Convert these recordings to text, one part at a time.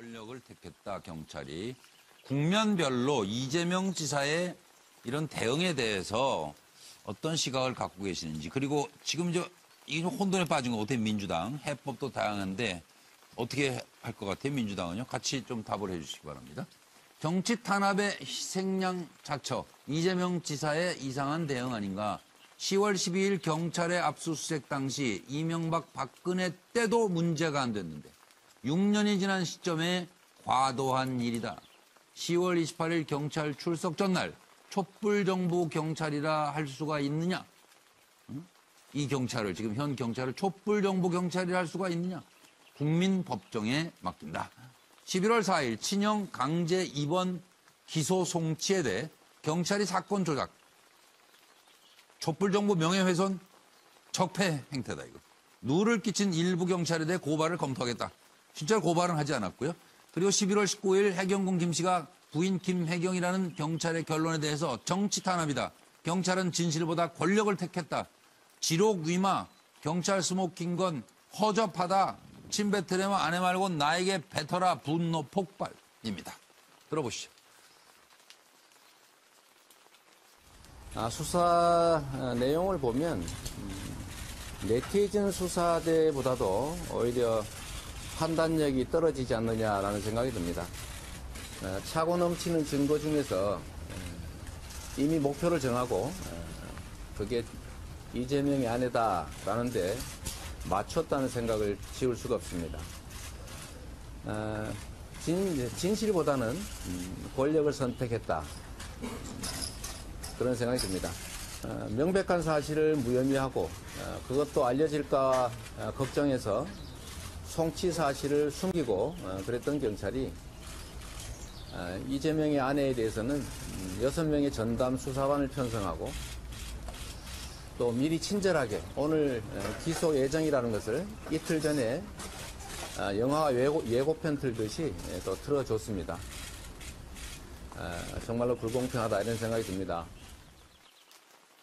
권력을 택했다, 경찰이. 국면별로 이재명 지사의 이런 대응에 대해서 어떤 시각을 갖고 계시는지, 그리고 지금 이게 좀 혼돈에 빠진 것 같아요, 민주당. 해법도 다양한데 어떻게 할 것 같아요, 민주당은요? 같이 좀 답을 해 주시기 바랍니다. 정치 탄압의 희생양 자처, 이재명 지사의 이상한 대응 아닌가. 10월 12일 경찰의 압수수색 당시 이명박 박근혜 때도 문제가 안 됐는데 6년이 지난 시점에 과도한 일이다. 10월 28일 경찰 출석 전날 촛불정부 경찰이라 할 수가 있느냐? 이 경찰을, 지금 현 경찰을 촛불정부 경찰이라 할 수가 있느냐? 국민법정에 맡긴다. 11월 4일 친형 강제 입원 기소 송치에 대해 경찰이 사건 조작, 촛불정부 명예훼손, 적폐 행태다 이거. 누를 끼친 일부 경찰에 대해 고발을 검토하겠다. 실제로 고발은 하지 않았고요. 그리고 11월 19일 해경군 김 씨가 부인 김혜경이라는 경찰의 결론에 대해서 정치 탄압이다. 경찰은 진실보다 권력을 택했다. 지록 위마, 경찰 스모킹 건 허접하다. 침뱉으려면 아내 말고 나에게 뱉어라. 분노 폭발입니다. 들어보시죠. 수사 내용을 보면 네티즌 수사대보다도 오히려 판단력이 떨어지지 않느냐라는 생각이 듭니다. 차고 넘치는 증거 중에서 이미 목표를 정하고 그게 이재명의 아내다라는데 맞췄다는 생각을 지울 수가 없습니다. 진실보다는 권력을 선택했다. 그런 생각이 듭니다. 명백한 사실을 무혐의하고 그것도 알려질까 걱정해서 송치 사실을 숨기고 그랬던 경찰이 이재명의 아내에 대해서는 6명의 전담 수사관을 편성하고 또 미리 친절하게 오늘 기소 예정이라는 것을 이틀 전에 영화 예고편 틀듯이 또 틀어줬습니다. 정말로 불공평하다 이런 생각이 듭니다.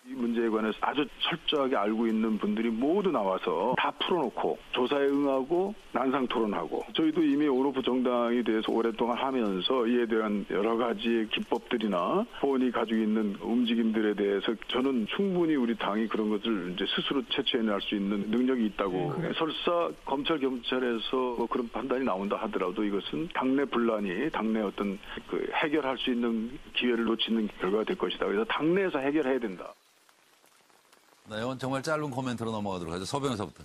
이 문제에 관해서 아주 철저하게 알고 있는 분들이 모두 나와서 다 풀어놓고 조사에 응하고 난상 토론하고, 저희도 이미 온오프 정당에 대해서 오랫동안 하면서 이에 대한 여러 가지 기법들이나 본인이 가지고 있는 움직임들에 대해서 저는 충분히 우리 당이 그런 것을 이제 스스로 채취해낼 수 있는 능력이 있다고. 설사 검찰 경찰에서 뭐 그런 판단이 나온다 하더라도 이것은 당내 분란이 당내 어떤 그 해결할 수 있는 기회를 놓치는 결과가 될 것이다. 그래서 당내에서 해결해야 된다. 네, 이건 정말 짧은 코멘트로 넘어가도록 하죠. 서 변호사부터.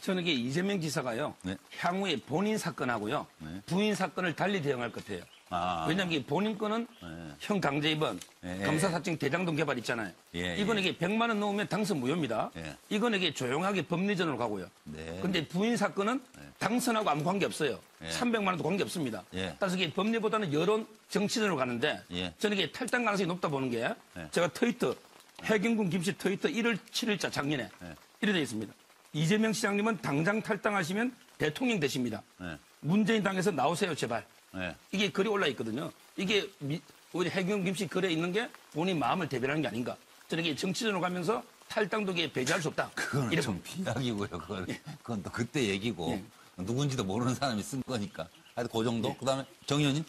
저는 이게 이재명 지사가요. 네. 향후에 본인 사건하고요. 네. 부인 사건을 달리 대응할 것 같아요. 왜냐하면 이게 본인 건은 형 강제 입원, 감사사증 대장동 개발 있잖아요. 이건 이게 100만 원 넣으면 당선 무효입니다. 이건 이게 조용하게 법리전으로 가고요. 근데 부인 사건은 당선하고 아무 관계 없어요. 300만 원도 관계 없습니다. 따라서 이게 법리보다는 여론 정치전으로 가는데 저는 이게 탈당 가능성이 높다 보는 게 제가 트위터, 해경군 김씨 트위터 1월 7일자 작년에 이래 되어 있습니다. 이재명 시장님은 당장 탈당하시면 대통령 되십니다. 문재인 당에서 나오세요, 제발. 이게 글이 올라 있거든요. 이게 오히려 해경군 김씨 글에 있는 게 본인 마음을 대변하는 게 아닌가. 저는 이게 정치전으로 가면서 탈당도 이게 배제할 수 없다. 그건 좀 비약이고요. 그건 또 그때 얘기고 누군지도 모르는 사람이 쓴 거니까. 하여튼 그 정도. 그다음에 정 의원님.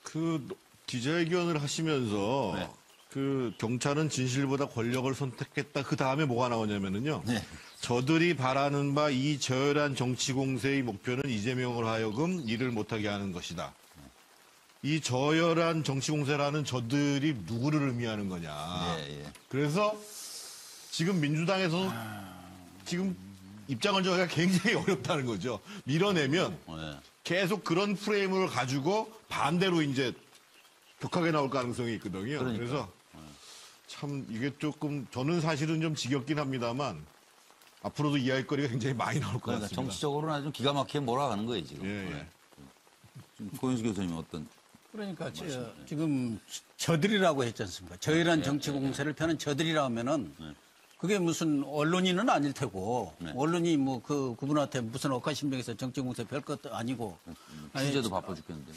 그 기자회견을 하시면서 그 경찰은 진실보다 권력을 선택했다. 그 다음에 뭐가 나오냐면은요. 저들이 바라는 바 이 저열한 정치 공세의 목표는 이재명을 하여금 일을 못하게 하는 것이다. 이 저열한 정치 공세라는 저들이 누구를 의미하는 거냐. 그래서 지금 민주당에서 지금 입장을 정하기가 굉장히 어렵다는 거죠. 밀어내면 계속 그런 프레임을 가지고 반대로 이제 격하게 나올 가능성이 있거든요. 그래서 참 이게 조금 저는 사실은 좀 지겹긴 합니다만 앞으로도 이야기 거리가 굉장히 많이 나올 것 같습니다. 정치적으로는 아주 기가 막히게 몰아가는 거예요, 지금. 고현수 교수님 어떤? 그러니까 지금 저들이라고 했지 않습니까? 저희란 정치 공세를 펴는 저들이라 하면은 그게 무슨 언론인은 아닐 테고 언론이 뭐 그분한테 무슨 억하심정에서 정치 공세 별 것도 아니고 취재도 바빠 죽겠는데.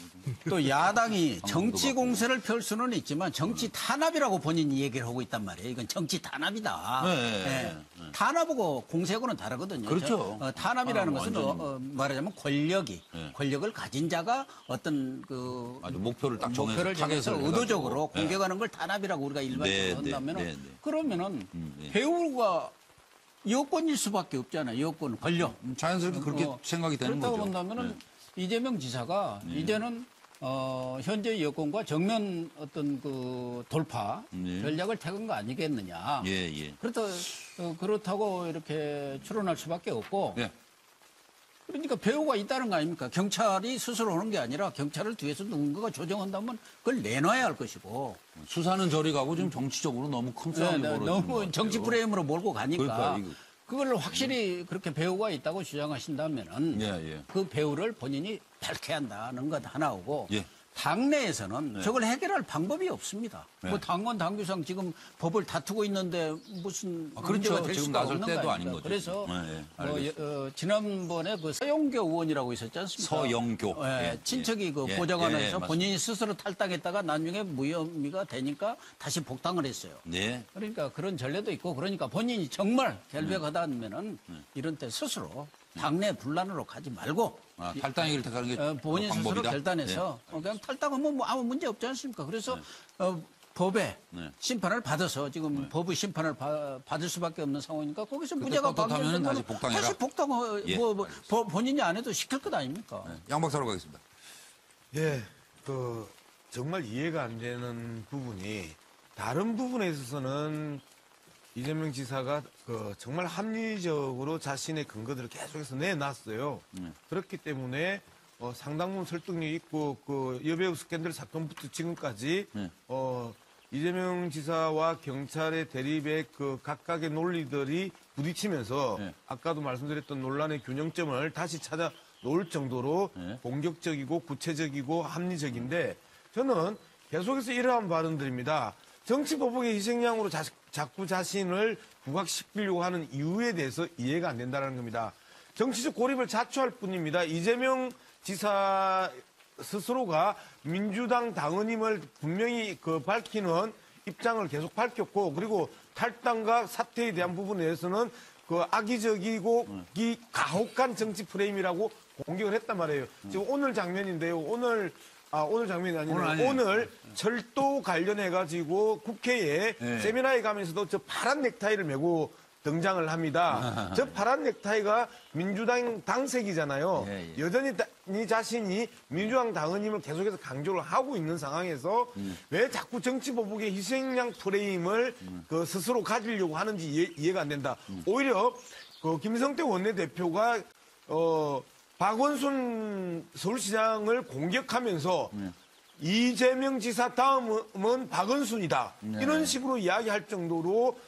또 야당이 정치 공세를 펼 수는 있지만 정치 탄압이라고 본인이 얘기를 하고 있단 말이에요. 이건 정치 탄압이다. 예. 탄압하고 공세하고는 다르거든요. 그렇죠. 탄압이라는 것은 완전히. 말하자면 권력을 가진 자가 어떤 그 아주 목표를 딱 정해서 목표를 정해서 타겟을 의도적으로 해가지고. 공격하는 걸 탄압이라고 우리가 일반적으로 네, 한다면은 네. 그러면은 네. 배우가 여권일 수밖에 없잖아요. 여권, 권력. 자연스럽게 그렇게 생각이 되는 그렇다고 거죠. 본다면은 이재명 지사가 이제는 현재 여권과 정면 어떤 그 돌파 전략을 택은 거 아니겠느냐. 예. 그렇다고 이렇게 추론할 수밖에 없고. 예. 그러니까 배우가 있다는 거 아닙니까? 경찰이 스스로 오는 게 아니라 경찰을 뒤에서 누군가가 조정한다면 그걸 내놔야 할 것이고. 수사는 저리 가고 좀 정치적으로 너무 큰 싸움이 벌어지는 것 너무 같아요. 정치 프레임으로 몰고 가니까 그러니까 이거. 그걸 확실히 그렇게 배우가 있다고 주장하신다면은 예. 그 배우를 본인이 밝혀야 한다는 것 하나오고 예. 당내에서는 저걸 해결할 방법이 없습니다. 네. 뭐 당원 당규상 지금 법을 다투고 있는데 무슨 그렇죠. 문제가 될 지금 수가 나설 없는 때도 거 아닌 아닙니까? 거죠. 그래서 알겠습니다. 지난번에 그 서영교 의원이라고 있었지 않습니까? 서영교. 예, 친척이 그 예. 보좌관에서 맞습니다. 본인이 스스로 탈당했다가 나중에 무혐의가 되니까 다시 복당을 했어요. 네. 그러니까 그런 전례도 있고 그러니까 본인이 정말 결백하다면은 이런 때 스스로 당내 분란으로 가지 말고 탈당을 택하는 게 본인 스스로 방법이다. 결단해서 그냥 탈당하면 뭐 아무 문제 없지 않습니까? 그래서 법의 심판을 받아서 지금 법의 심판을 받을 수밖에 없는 상황이니까 거기서 무죄가 떳떳하면 다시 방지되면 복당해라. 다시 복당 예, 본인이 안 해도 시킬 것 아닙니까? 양 박사로 가겠습니다. 예, 정말 이해가 안 되는 부분이 다른 부분에 있어서는 이재명 지사가 정말 합리적으로 자신의 근거들을 계속해서 내놨어요. 그렇기 때문에 상당 부분 설득력이 있고 여배우 스캔들 사건부터 지금까지 이재명 지사와 경찰의 대립의 각각의 논리들이 부딪히면서 아까도 말씀드렸던 논란의 균형점을 다시 찾아 놓을 정도로 공격적이고 구체적이고 합리적인데 저는 계속해서 이러한 발언들입니다. 정치 보복의 희생양으로 자꾸 자신을 부각시키려고 하는 이유에 대해서 이해가 안 된다는 겁니다. 정치적 고립을 자초할 뿐입니다. 이재명 지사 스스로가 민주당 당원임을 분명히 밝히는 입장을 계속 밝혔고 그리고 탈당과 사퇴에 대한 부분에 대해서는 악의적이고 가혹한 정치 프레임이라고 공격을 했단 말이에요. 지금 오늘 장면인데요. 오늘 장면이 아니라 오늘 철도 관련해가지고 국회에 세미나에 가면서도 저 파란 넥타이를 메고 등장을 합니다. 저 파란 넥타이가 민주당 당색이잖아요. 여전히 자신이 민주당 당원임을 계속해서 강조를 하고 있는 상황에서 왜 자꾸 정치 보복의 희생양 프레임을 스스로 가지려고 하는지 이해가 안 된다. 오히려 김성태 원내대표가 박원순 서울시장을 공격하면서 이재명 지사 다음은 박원순이다. 이런 식으로 이야기할 정도로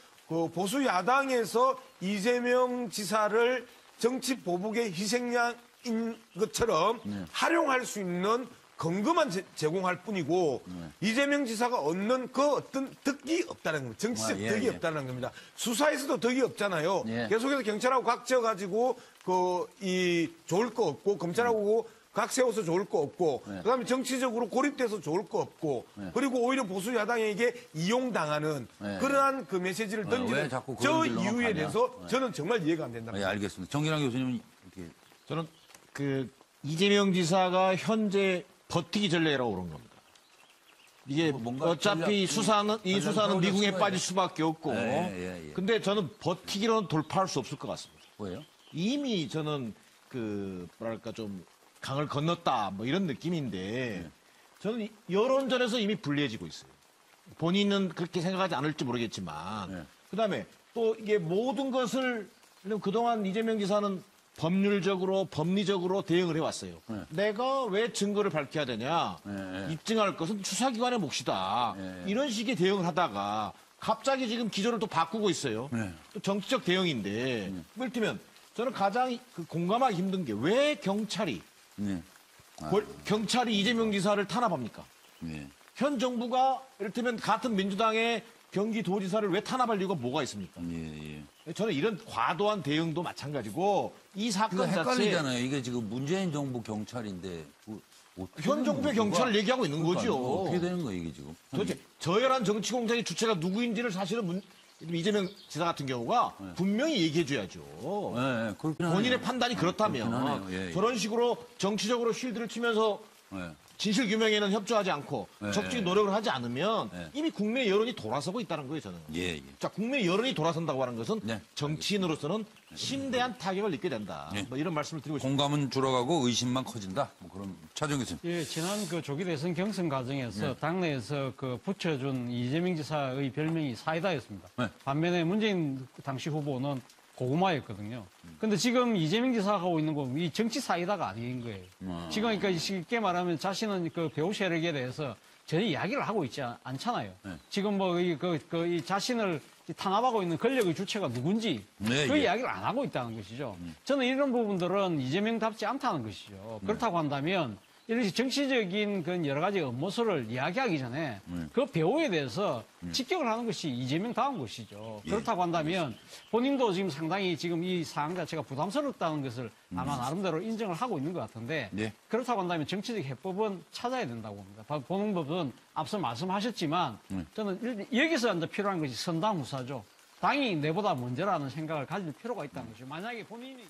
보수 야당에서 이재명 지사를 정치 보복의 희생양인 것처럼 활용할 수 있는 근거만 제공할 뿐이고 이재명 지사가 얻는 어떤 득이 없다는 겁니다. 정치적 득이 없다는 겁니다. 수사에서도 득이 없잖아요. 계속해서 경찰하고 각져가지고 좋을 거 없고 검찰하고 각 세워서 좋을 거 없고 그다음에 정치적으로 고립돼서 좋을 거 없고 그리고 오히려 보수 야당에게 이용당하는 그러한 메시지를 던지는 저 이유에 대해서 저는 정말 이해가 안 된다. 알겠습니다. 정기랑 교수님은 이렇게 저는 이재명 지사가 현재 버티기 전략이라고 그런 겁니다. 이게 어차피 수사는 미궁에 빠질 수밖에 없고 근데 저는 버티기로는 돌파할 수 없을 것 같습니다. 뭐예요? 이미 저는 뭐랄까 좀 강을 건넜다 뭐 이런 느낌인데 저는 여론전에서 이미 불리해지고 있어요. 본인은 그렇게 생각하지 않을지 모르겠지만 그다음에 또 이게 모든 것을 그동안 이재명 지사는 법리적으로 대응을 해왔어요. 내가 왜 증거를 밝혀야 되냐. 입증할 것은 수사기관의 몫이다. 이런 식의 대응을 하다가 갑자기 지금 기조를 또 바꾸고 있어요. 또 정치적 대응인데 이를테면 저는 가장 공감하기 힘든 게 왜 경찰이 이재명 지사를 탄압합니까? 현 정부가 이를테면 같은 민주당의 경기도지사를 왜 탄압할 이유가 뭐가 있습니까? 예, 예. 저는 이런 과도한 대응도 마찬가지고 이 사건 그거 자체 헷갈리잖아요. 이게 지금 문재인 정부 경찰인데 현 정부의 경찰을 얘기하고 있는 거죠. 어떻게 되는 거예요, 이게 지금? 도대체 저열한 정치 공작의 주체가 누구인지를 사실은 이재명 지사 같은 경우가 분명히 얘기해줘야죠. 네, 그렇긴 본인의 하네요. 판단이 그렇다면 그렇긴 하네요. 예, 예. 저런 식으로 정치적으로 쉴드를 치면서 네. 진실 규명에는 협조하지 않고 네. 적극 노력을 하지 않으면 네. 이미 국내 여론이 돌아서고 있다는 거예요, 저는. 예, 예. 자, 국내 여론이 돌아선다고 하는 것은 네. 정치인으로서는 심대한 타격을 입게 된다. 네. 뭐 이런 말씀을 드리고 싶습니다. 공감은 줄어가고 의심만 커진다. 뭐 그런 차정 교수님. 예, 지난 그 조기 대선 경선 과정에서 네. 당내에서 그 붙여준 이재명 지사의 별명이 사이다였습니다. 네. 반면에 문재인 당시 후보는 고구마였거든요. 근데 지금 이재명 지사가 하고 있는 건 이 정치 사이다가 아닌 거예요. 지금 그러니까 쉽게 말하면 자신은 그 배우 세력에 대해서 전혀 이야기를 하고 있지 않잖아요. 네. 지금 뭐 이 자신을 탄압하고 있는 권력의 주체가 누군지 네, 그 예. 이야기를 안 하고 있다는 것이죠. 저는 이런 부분들은 이재명답지 않다는 것이죠. 그렇다고 한다면 이런 정치적인 그 여러 가지 업무서를 이야기하기 전에 그 배우에 대해서 직격을 하는 것이 이재명다운 것이죠. 예, 그렇다고 한다면 본인도 지금 상당히 지금 이 사안 자체가 부담스럽다는 것을 아마 나름대로 인정을 하고 있는 것 같은데 예. 그렇다고 한다면 정치적 해법은 찾아야 된다고 봅니다. 보는 법은 앞서 말씀하셨지만 저는 여기서 이제 필요한 것이 선당후사죠. 당이 내보다 먼저라는 생각을 가질 필요가 있다는 것이죠. 만약에 본인이